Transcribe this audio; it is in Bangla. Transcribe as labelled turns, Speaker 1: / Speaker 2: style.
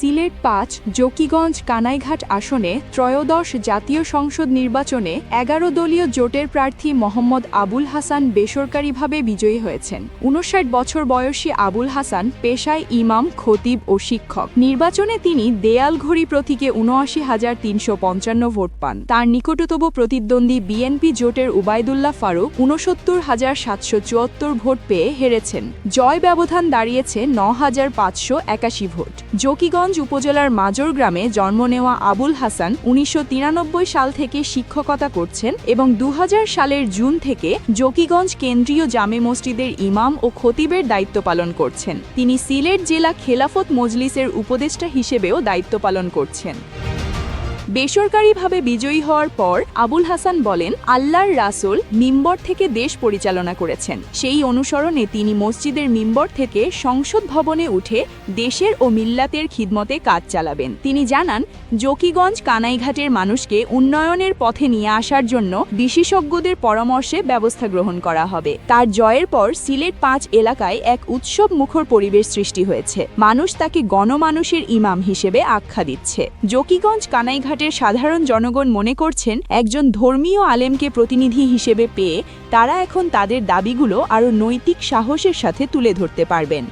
Speaker 1: সিলেট ৫ জকিগঞ্জ কানাইঘাট আসনে ত্রয়োদশ জাতীয় সংসদ নির্বাচনে ১১ দলীয় জোটের প্রার্থী মোহাম্মদ আবুল হাসান বেসরকারিভাবে বিজয়ী হয়েছেন। ৫৯ বছর বয়সী আবুল হাসান পেশায় ইমাম, খতিব ও শিক্ষক। নির্বাচনে তিনি দেয়ালঘড়ি প্রতীকে ৭৯,৩৫৫ ভোট পান। তার নিকটতম প্রতিদ্বন্দ্বী বিএনপি জোটের উবায়দুল্লাহ ফারুক ৬৯,৭৭৪ ভোট পেয়ে হেরেছেন। জয় ব্যবধান দাঁড়িয়েছে ৯,৫৮১ ভোট। জকিগঞ্জ উপজেলার মাজর গ্রামে জন্ম নেওয়া আবুল হাসান ১৯৯৩ সাল থেকে শিক্ষকতা করছেন এবং ২০০০ সালের জুন থেকে জকিগঞ্জ কেন্দ্রীয় জামে মসজিদের ইমাম ও খতিবের দায়িত্ব পালন করছেন। তিনি সিলেট জেলা খেলাফত মজলিসের উপদেষ্টা হিসেবেও দায়িত্ব পালন করছেন। বেসরকারিভাবে বিজয়ী হওয়ার পর আবুল হাসান বলেন, আল্লাহর রাসূল মিম্বর থেকে দেশ পরিচালনা করেছেন। সেই অনুসরণে তিনি মসজিদের মিম্বর থেকে সংসদ ভবনে উঠে দেশের ও মিল্লাতের খিদমতে কাজ চালাবেন। তিনি জানান, জকিগঞ্জ কানাইঘাটের মানুষকে উন্নয়নের পথে নিয়ে আসার জন্য বিশেষজ্ঞদের পরামর্শে ব্যবস্থা গ্রহণ করা হবে। তার জয়ের পর সিলেট ৫ এলাকায় এক উৎসব মুখর পরিবেশ সৃষ্টি হয়েছে। মানুষ তাকে গণমানুষের ইমাম হিসেবে আখ্যা দিচ্ছে। জকিগঞ্জ কানাইঘাট সাধারণ জনগণ মনে করছেন, একজন ধর্মীয় আলেমকে প্রতিনিধি হিসেবে পেয়ে তারা এখন তাদের দাবিগুলো আরও নৈতিক সাহসের সাথে তুলে ধরতে পারবেন।